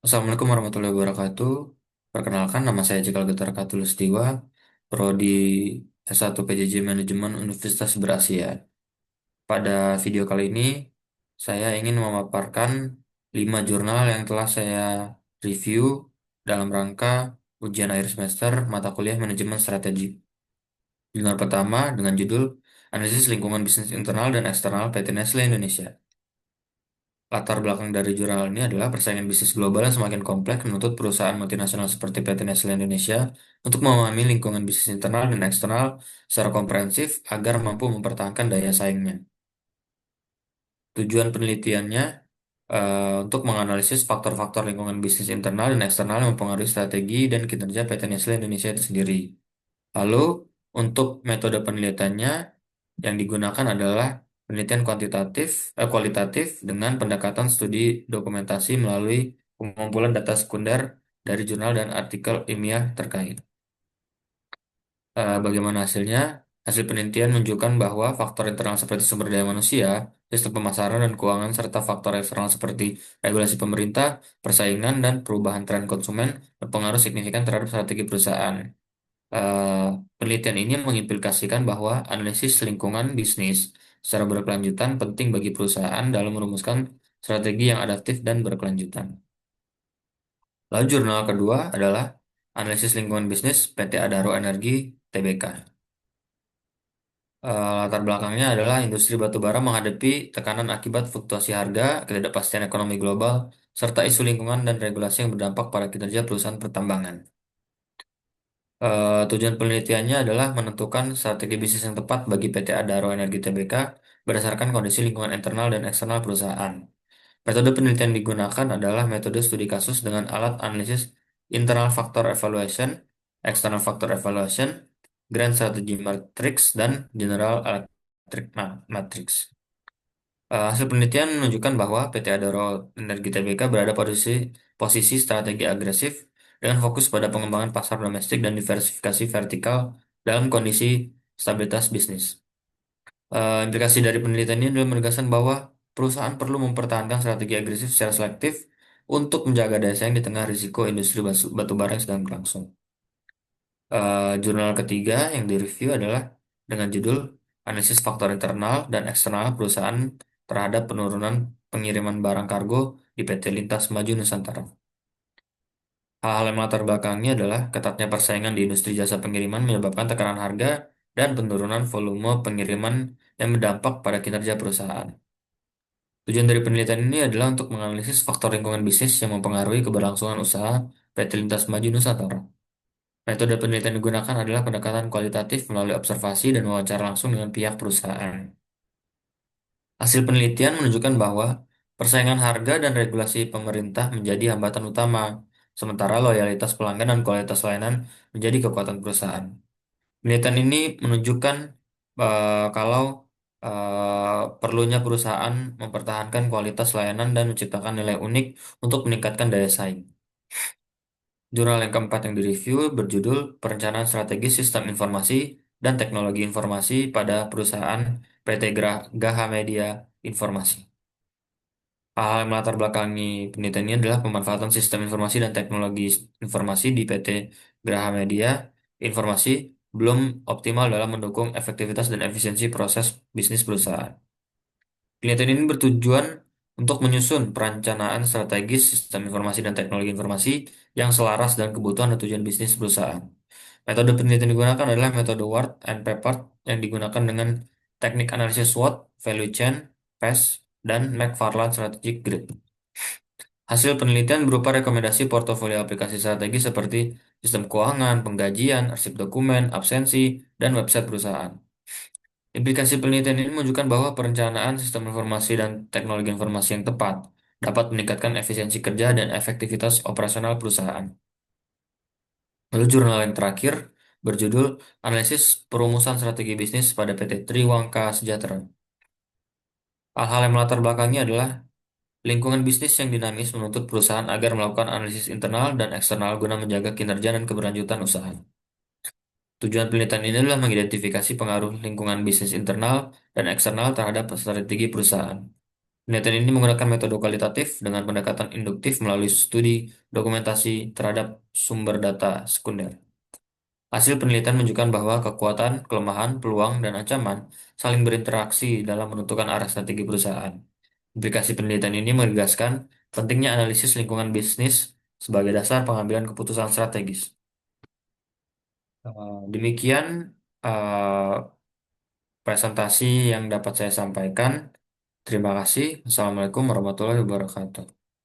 Assalamualaikum warahmatullahi wabarakatuh. Perkenalkan, nama saya Jekal Getar Khatulistiwa, Prodi S1 PJJ Manajemen Universitas Berasia. Pada video kali ini, saya ingin memaparkan 5 jurnal yang telah saya review dalam rangka ujian akhir semester mata kuliah Manajemen Strategi. Jurnal pertama dengan judul Analisis Lingkungan Bisnis Internal dan Eksternal PT Nestle Indonesia. Latar belakang dari jurnal ini adalah persaingan bisnis global yang semakin kompleks menuntut perusahaan multinasional seperti PT Nestle Indonesia untuk memahami lingkungan bisnis internal dan eksternal secara komprehensif agar mampu mempertahankan daya saingnya. Tujuan penelitiannya untuk menganalisis faktor-faktor lingkungan bisnis internal dan eksternal yang mempengaruhi strategi dan kinerja PT Nestle Indonesia itu sendiri. Lalu, untuk metode penelitiannya yang digunakan adalah penelitian kualitatif dengan pendekatan studi dokumentasi melalui pengumpulan data sekunder dari jurnal dan artikel ilmiah terkait. Bagaimana hasilnya? Hasil penelitian menunjukkan bahwa faktor internal seperti sumber daya manusia, sistem pemasaran dan keuangan, serta faktor eksternal seperti regulasi pemerintah, persaingan, dan perubahan tren konsumen berpengaruh signifikan terhadap strategi perusahaan. Eh, Penelitian ini mengimplikasikan bahwa analisis lingkungan bisnis secara berkelanjutan penting bagi perusahaan dalam merumuskan strategi yang adaptif dan berkelanjutan. Lalu jurnal kedua adalah analisis lingkungan bisnis PT Adaro Energi Tbk. Latar belakangnya adalah industri batubara menghadapi tekanan akibat fluktuasi harga, ketidakpastian ekonomi global, serta isu lingkungan dan regulasi yang berdampak pada kinerja perusahaan pertambangan. Tujuan penelitiannya adalah menentukan strategi bisnis yang tepat bagi PT Adaro Energi Tbk berdasarkan kondisi lingkungan internal dan eksternal perusahaan. Metode penelitian digunakan adalah metode studi kasus dengan alat analisis internal factor evaluation, external factor evaluation, grand strategy matrix, dan general electric matrix. Hasil penelitian menunjukkan bahwa PT Adaro Energi Tbk berada posisi strategi agresif dengan fokus pada pengembangan pasar domestik dan diversifikasi vertikal dalam kondisi stabilitas bisnis. Implikasi dari penelitian ini adalah menegaskan bahwa perusahaan perlu mempertahankan strategi agresif secara selektif untuk menjaga daya saing di tengah risiko industri batubara yang sedang berlangsung. Jurnal ketiga yang direview adalah dengan judul Analisis Faktor Internal dan Eksternal Perusahaan terhadap Penurunan Pengiriman Barang Kargo di PT Lintas Maju Nusantara. Hal-hal yang melatar belakangnya adalah ketatnya persaingan di industri jasa pengiriman menyebabkan tekanan harga dan penurunan volume pengiriman yang berdampak pada kinerja perusahaan. Tujuan dari penelitian ini adalah untuk menganalisis faktor lingkungan bisnis yang mempengaruhi keberlangsungan usaha PT Lintas Maju Nusantara. Metode penelitian yang digunakan adalah pendekatan kualitatif melalui observasi dan wawancara langsung dengan pihak perusahaan. Hasil penelitian menunjukkan bahwa persaingan harga dan regulasi pemerintah menjadi hambatan utama, sementara loyalitas pelanggan dan kualitas layanan menjadi kekuatan perusahaan. Penelitian ini menunjukkan kalau perlunya perusahaan mempertahankan kualitas layanan dan menciptakan nilai unik untuk meningkatkan daya saing. Jurnal yang keempat yang direview berjudul Perencanaan Strategis Sistem Informasi dan Teknologi Informasi pada Perusahaan PT Gaha Media Informasi. Hal yang melatar belakangi penelitian ini adalah pemanfaatan sistem informasi dan teknologi informasi di PT Graha Media Informasi belum optimal dalam mendukung efektivitas dan efisiensi proses bisnis perusahaan. Penelitian ini bertujuan untuk menyusun perencanaan strategis sistem informasi dan teknologi informasi yang selaras dengan kebutuhan dan tujuan bisnis perusahaan. Metode penelitian yang digunakan adalah metode Ward and Pepper yang digunakan dengan teknik analisis SWOT, value chain, PES, dan McFarland Strategic Grid. Hasil penelitian berupa rekomendasi portofolio aplikasi strategi seperti sistem keuangan, penggajian, arsip dokumen, absensi, dan website perusahaan. Implikasi penelitian ini menunjukkan bahwa perencanaan sistem informasi dan teknologi informasi yang tepat dapat meningkatkan efisiensi kerja dan efektivitas operasional perusahaan. Lalu jurnal yang terakhir berjudul Analisis Perumusan Strategi Bisnis pada PT Triwangka Sejahtera. Hal-hal yang melatar belakangnya adalah lingkungan bisnis yang dinamis menuntut perusahaan agar melakukan analisis internal dan eksternal guna menjaga kinerja dan keberlanjutan usaha. Tujuan penelitian ini adalah mengidentifikasi pengaruh lingkungan bisnis internal dan eksternal terhadap strategi perusahaan. Penelitian ini menggunakan metode kualitatif dengan pendekatan induktif melalui studi dokumentasi terhadap sumber data sekunder. Hasil penelitian menunjukkan bahwa kekuatan, kelemahan, peluang, dan ancaman saling berinteraksi dalam menentukan arah strategi perusahaan. Implikasi penelitian ini menegaskan pentingnya analisis lingkungan bisnis sebagai dasar pengambilan keputusan strategis. Demikian eh, presentasi yang dapat saya sampaikan. Terima kasih. Assalamualaikum warahmatullahi wabarakatuh.